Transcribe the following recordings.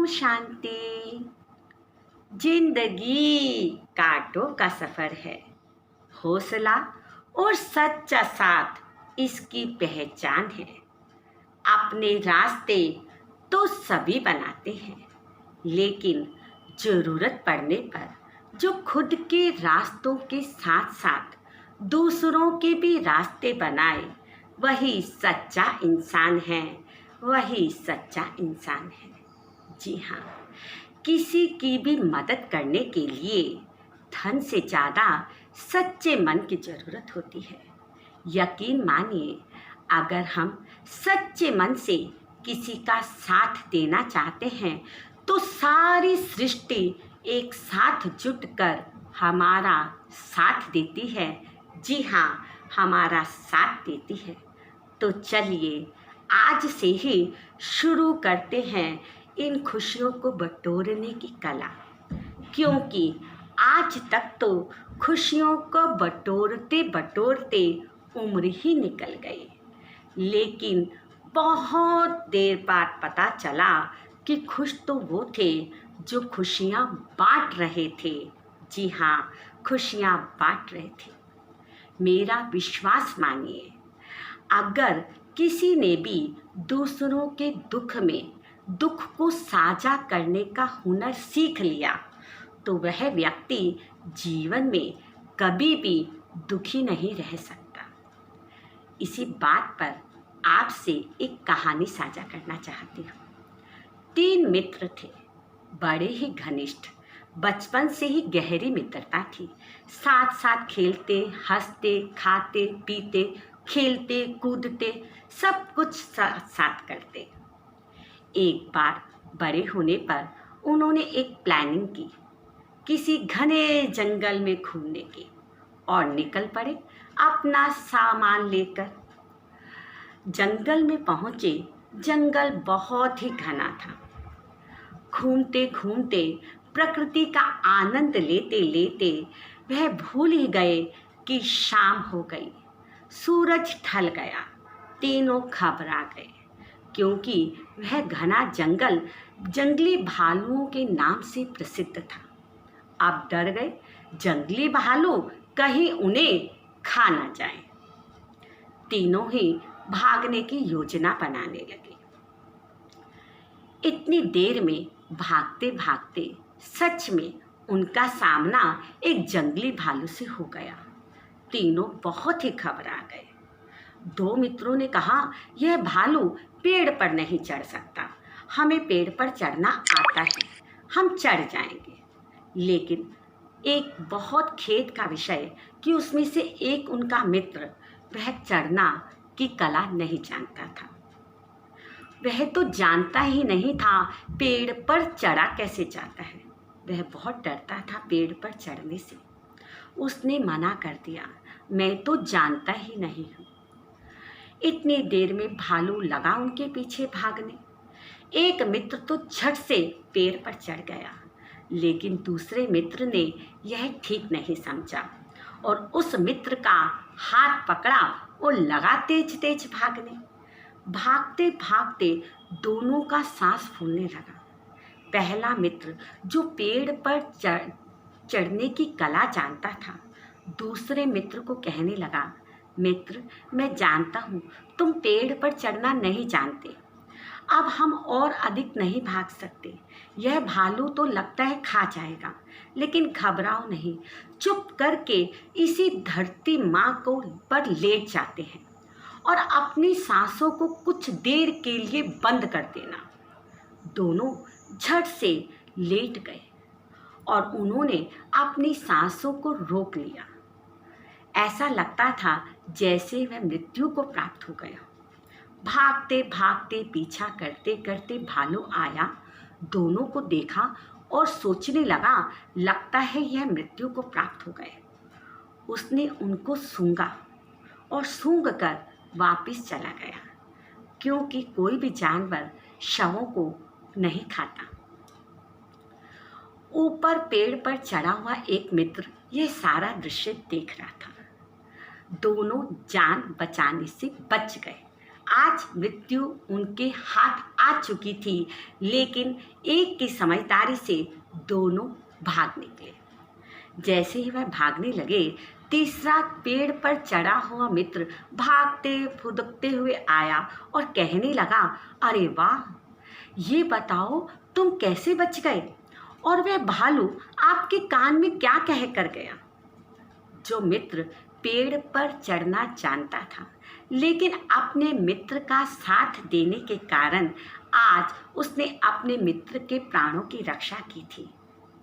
शांति। जिंदगी कांटों का सफर है, हौसला और सच्चा साथ इसकी पहचान है। अपने रास्ते तो सभी बनाते हैं, लेकिन जरूरत पड़ने पर जो खुद के रास्तों के साथ साथ दूसरों के भी रास्ते बनाए, वही सच्चा इंसान है, वही सच्चा इंसान है। जी हाँ, किसी की भी मदद करने के लिए धन से ज़्यादा सच्चे मन की ज़रूरत होती है। यकीन मानिए, अगर हम सच्चे मन से किसी का साथ देना चाहते हैं तो सारी सृष्टि एक साथ जुटकर हमारा साथ देती है। जी हाँ, हमारा साथ देती है। तो चलिए आज से ही शुरू करते हैं इन खुशियों को बटोरने की कला, क्योंकि आज तक तो खुशियों को बटोरते बटोरते उम्र ही निकल गई। लेकिन बहुत देर बाद पता चला कि खुश तो वो थे जो खुशियाँ बांट रहे थे। जी हाँ, खुशियाँ बांट रहे थे। मेरा विश्वास मानिए, अगर किसी ने भी दूसरों के दुख में दुख को साझा करने का हुनर सीख लिया तो वह व्यक्ति जीवन में कभी भी दुखी नहीं रह सकता। इसी बात पर आपसे एक कहानी साझा करना चाहती हूँ। 3 मित्र थे, बड़े ही घनिष्ठ, बचपन से ही गहरी मित्रता थी। साथ साथ खेलते, हंसते, खाते, पीते, खेलते, कूदते, सब कुछ साथ साथ करते। एक बार बड़े होने पर उन्होंने एक प्लानिंग की, किसी घने जंगल में घूमने की, और निकल पड़े अपना सामान लेकर। जंगल में पहुँचे। जंगल बहुत ही घना था। घूमते घूमते, प्रकृति का आनंद लेते लेते वह भूल ही गए कि शाम हो गई। सूरज ढल गया। तीनों घबरा गए, क्योंकि वह घना जंगल जंगली भालुओं के नाम से प्रसिद्ध था। अब डर गए, जंगली भालू कहीं उन्हें खा ना जाए। तीनों ही भागने की योजना बनाने लगे। इतनी देर में भागते भागते सच में उनका सामना एक जंगली भालू से हो गया। तीनों बहुत ही घबरा गए। 2 मित्रों ने कहा, यह भालू पेड़ पर नहीं चढ़ सकता, हमें पेड़ पर चढ़ना आता है, हम चढ़ जाएंगे। लेकिन एक बहुत खेद का विषय कि उसमें से एक उनका मित्र वह चढ़ना की कला नहीं जानता था। वह तो जानता ही नहीं था पेड़ पर चढ़ा कैसे जाता है। वह बहुत डरता था पेड़ पर चढ़ने से। उसने मना कर दिया, मैं तो जानता ही नहीं हूँ। इतनी देर में भालू लगा उनके पीछे भागने। एक मित्र तो झट से पेड़ पर चढ़ गया, लेकिन दूसरे मित्र ने यह ठीक नहीं समझा और उस मित्र का हाथ पकड़ा और लगा तेज तेज भागने। भागते भागते दोनों का सांस फूलने लगा। पहला मित्र जो पेड़ पर चढ़ने की कला जानता था, दूसरे मित्र को कहने लगा, मित्र, मैं जानता हूँ तुम पेड़ पर चढ़ना नहीं जानते। अब हम और अधिक नहीं भाग सकते। यह भालू तो लगता है खा जाएगा, लेकिन घबराओ नहीं, चुप करके इसी धरती माँ को पर लेट जाते हैं और अपनी सांसों को कुछ देर के लिए बंद कर देना। दोनों झट से लेट गए और उन्होंने अपनी सांसों को रोक लिया। ऐसा लगता था जैसे वह मृत्यु को प्राप्त हो गया। भागते भागते पीछा करते करते भालू आया, दोनों को देखा और सोचने लगा, लगता है यह मृत्यु को प्राप्त हो गए। उसने उनको सूंघा और सूंघकर वापस चला गया, क्योंकि कोई भी जानवर शवों को नहीं खाता। ऊपर पेड़ पर चढ़ा हुआ एक मित्र यह सारा दृश्य देख रहा था। दोनों जान बचाने से बच गए। आज मृत्यु उनके हाथ आ चुकी थी, लेकिन एक की समझदारी से दोनों भाग निकले। जैसे ही वह भागने लगे, तीसरा पेड़ पर चढ़ा हुआ मित्र भागते फुदकते हुए आया और कहने लगा, अरे वाह, ये बताओ तुम कैसे बच गए, और वह भालू आपके कान में क्या कह कर गया। जो मित्र पेड़ पर चढ़ना जानता था, लेकिन अपने मित्र का साथ देने के कारण आज उसने अपने मित्र के प्राणों की रक्षा की थी,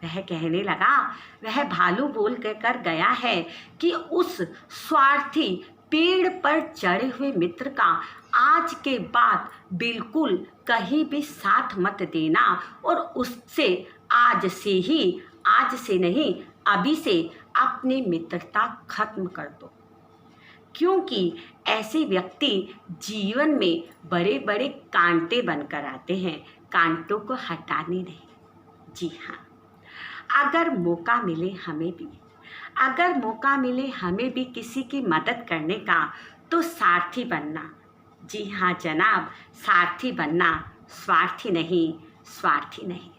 वह कहने लगा, वह भालू बोल कर गया है कि उस स्वार्थी पेड़ पर चढ़े हुए मित्र का आज के बाद बिल्कुल कहीं भी साथ मत देना, और उससे आज से नहीं, अभी से अपनी मित्रता खत्म कर दो, क्योंकि ऐसे व्यक्ति जीवन में बड़े बड़े कांटे बनकर आते हैं, कांटों को हटाने नहीं। जी हाँ, अगर मौका मिले हमें भी किसी की मदद करने का, तो सारथी बनना। जी हाँ जनाब, सारथी बनना, स्वार्थी नहीं।